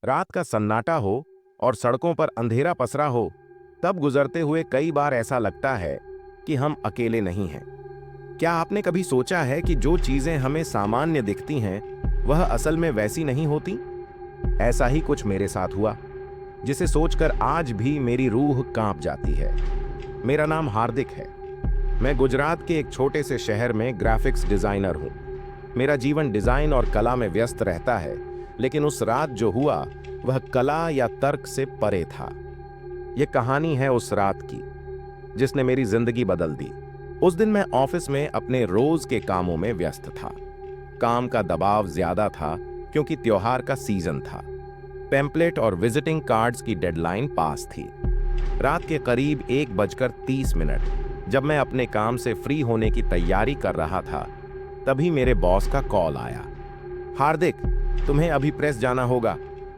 रात का सन्नाटा हो और सड़कों पर अंधेरा पसरा हो, तब गुजरते हुए कई बार ऐसा लगता है कि हम अकेले नहीं हैं। क्या आपने कभी सोचा है कि जो चीजें हमें सामान्य दिखती हैं, वह असल में वैसी नहीं होती? ऐसा ही कुछ मेरे साथ हुआ, जिसे सोचकर आज भी मेरी रूह कांप जाती है। मेरा नाम हार्दिक है। मैं गुजरात के एक छोटे से शहर में ग्राफिक्स डिजाइनर हूं। मेरा जीवन डिजाइन और कला में व्यस्त रहता है, लेकिन उस रात जो हुआ वह कला या तर्क से परे था। यह कहानी है उस रात की जिसने मेरी जिंदगी बदल दी। उस दिन मैं ऑफिस में अपने रोज के कामों में व्यस्त था। काम का दबाव ज्यादा था क्योंकि त्योहार का सीजन था। पैम्पलेट और विजिटिंग कार्ड्स की डेडलाइन पास थी। रात के करीब 1:30 जब मैं अपने काम से फ्री होने की तैयारी कर रहा था, तभी मेरे बॉस का कॉल आया। हार्दिक, तुम्हें अभी प्रेस जाना होगा,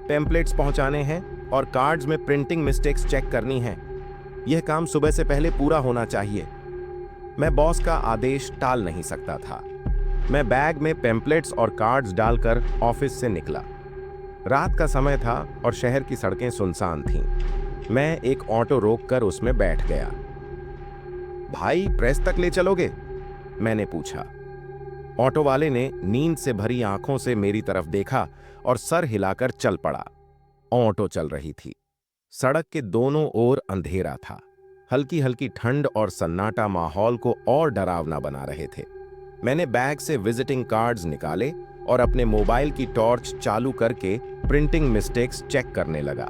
टेम्पलेट्स पहुंचाने हैं और कार्ड्स में प्रिंटिंग मिस्टेक्स चेक करनी है। यह काम सुबह से पहले पूरा होना चाहिए। मैं बॉस का आदेश टाल नहीं सकता था। मैं बैग में पेम्पलेट्स और कार्ड्स डालकर ऑफिस से निकला। रात का समय था और शहर की सड़कें सुनसान थीं। मैं एक ऑटो रोककर उसमें बैठ गया। भाई, प्रेस तक ले चलोगे? मैंने पूछा। ऑटो वाले ने नींद से भरी आंखों से मेरी तरफ देखा और सर हिलाकर चल पड़ा। ऑटो चल रही थी। सड़क के दोनों ओर अंधेरा था। हल्की हल्की ठंड और सन्नाटा माहौल को और डरावना बना रहे थे। मैंने बैग से विजिटिंग कार्ड्स निकाले और अपने मोबाइल की टॉर्च चालू करके प्रिंटिंग मिस्टेक्स चेक करने लगा।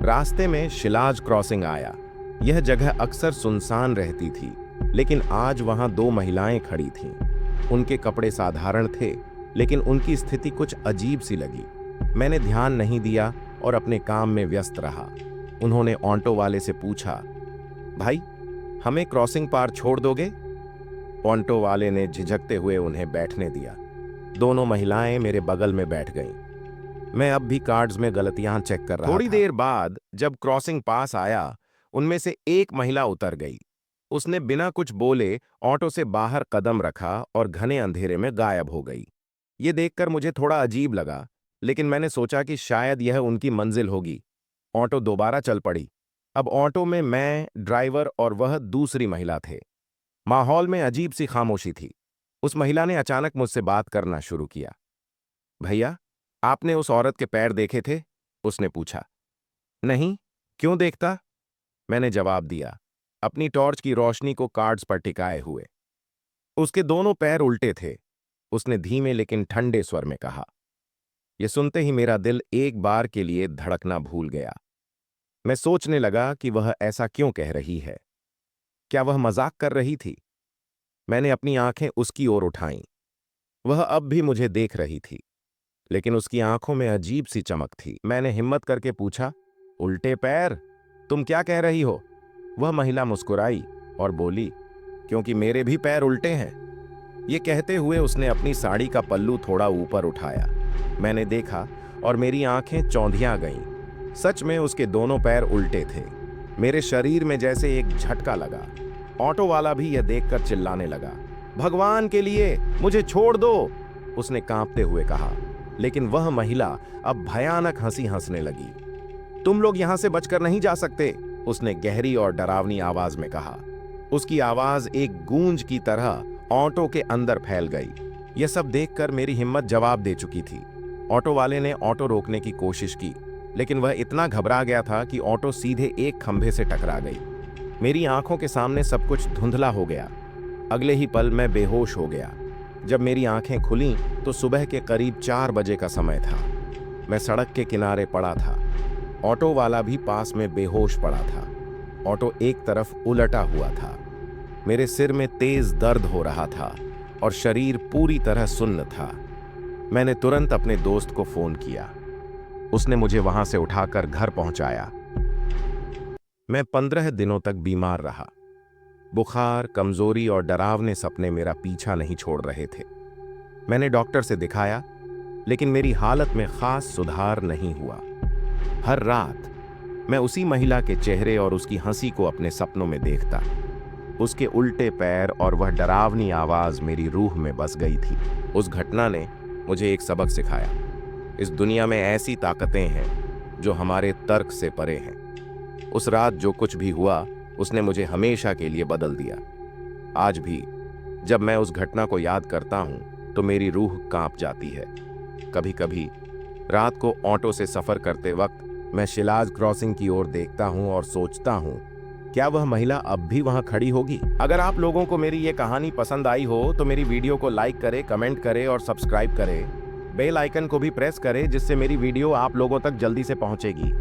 रास्ते में शिलाज क्रॉसिंग आया। यह जगह अक्सर सुनसान रहती थी, लेकिन आज वहां 2 महिलाएं खड़ी थीं। उनके कपड़े साधारण थे, लेकिन उनकी स्थिति कुछ अजीब सी लगी। मैंने ध्यान नहीं दिया और अपने काम में व्यस्त रहा। उन्होंने ऑटो वाले से पूछा, भाई, हमें क्रॉसिंग पार छोड़ दोगे? ऑटो वाले ने झिझकते हुए उन्हें बैठने दिया। दोनों महिलाएं मेरे बगल में बैठ गईं। मैं अब भी कार्ड्स में गलतियां चेक कर रहा था। थोड़ी देर बाद जब क्रॉसिंग पास आया, उनमें से एक महिला उतर गई। उसने बिना कुछ बोले ऑटो से बाहर कदम रखा और घने अंधेरे में गायब हो गई। ये देखकर मुझे थोड़ा अजीब लगा, लेकिन मैंने सोचा कि शायद यह उनकी मंजिल होगी। ऑटो दोबारा चल पड़ी। अब ऑटो में मैं, ड्राइवर और वह दूसरी महिला थे। माहौल में अजीब सी खामोशी थी। उस महिला ने अचानक मुझसे बात करना शुरू किया। भैया, आपने उस औरत के पैर देखे थे? उसने पूछा। नहीं, क्यों देखता? मैंने जवाब दिया, अपनी टॉर्च की रोशनी को कार्ड्स पर टिकाए हुए। उसके दोनों पैर उल्टे थे, उसने धीमे लेकिन ठंडे स्वर में कहा। यह सुनते ही मेरा दिल एक बार के लिए धड़कना भूल गया। मैं सोचने लगा कि वह ऐसा क्यों कह रही है। क्या वह मजाक कर रही थी? मैंने अपनी आंखें उसकी ओर उठाईं। वह अब भी मुझे देख रही थी, लेकिन उसकी आंखों में अजीब सी चमक थी। मैंने हिम्मत करके पूछा, उल्टे पैर? तुम क्या कह रही हो? वह महिला मुस्कुराई और बोली, क्योंकि मेरे भी पैर उल्टे हैं। ये कहते हुए उसने अपनी साड़ी का पल्लू थोड़ा ऊपर उठाया। मैंने देखा और मेरी आंखें चौंधियां गईं। सच में उसके दोनों पैर उल्टे थे। मेरे शरीर में जैसे एक झटका लगा। ऑटो वाला भी यह देखकर चिल्लाने लगा, भगवान के लिए मुझे छोड़ दो, उसने कांपते हुए कहा। लेकिन वह महिला अब भयानक हंसी हंसने लगी। तुम लोग यहां से बचकर नहीं जा सकते, उसने गहरी और डरावनी आवाज में कहा। उसकी आवाज एक गूंज की तरह ऑटो के अंदर फैल गई। यह सब देखकर मेरी हिम्मत जवाब दे चुकी थी। ऑटो वाले ने ऑटो रोकने की कोशिश की, लेकिन वह इतना घबरा गया था कि ऑटो सीधे एक खंभे से टकरा गई। मेरी आंखों के सामने सब कुछ धुंधला हो गया। अगले ही पल मैं बेहोश हो गया। जब मेरी आंखें खुलीं तो सुबह के करीब 4 बजे का समय था। मैं सड़क के किनारे पड़ा था। ऑटो वाला भी पास में बेहोश पड़ा था। ऑटो एक तरफ उलटा हुआ था। मेरे सिर में तेज दर्द हो रहा था और शरीर पूरी तरह सुन्न था। मैंने तुरंत अपने दोस्त को फोन किया। उसने मुझे वहां से उठाकर घर पहुंचाया। मैं 15 दिनों तक बीमार रहा। बुखार, कमजोरी और डरावने सपने मेरा पीछा नहीं छोड़ रहे थे। मैंने डॉक्टर से दिखाया, लेकिन मेरी हालत में खास सुधार नहीं हुआ। हर रात मैं उसी महिला के चेहरे और उसकी हंसी को अपने सपनों में देखता। उसके उल्टे पैर और वह डरावनी आवाज मेरी रूह में बस गई थी। उस घटना ने मुझे एक सबक सिखाया। इस दुनिया में ऐसी ताकतें हैं जो हमारे तर्क से परे हैं। उस रात जो कुछ भी हुआ उसने मुझे हमेशा के लिए बदल दिया। आज भी जब मैं उस घटना को याद करता हूं तो मेरी रूह कांप जाती है। कभी कभी रात को ऑटो से सफर करते वक्त मैं शिलाज क्रॉसिंग की ओर देखता हूं और सोचता हूं, क्या वह महिला अब भी वहां खड़ी होगी? अगर आप लोगों को मेरी ये कहानी पसंद आई हो तो मेरी वीडियो को लाइक करें, कमेंट करें और सब्सक्राइब करें। बेल आइकन को भी प्रेस करें जिससे मेरी वीडियो आप लोगों तक जल्दी से पहुंचेगी।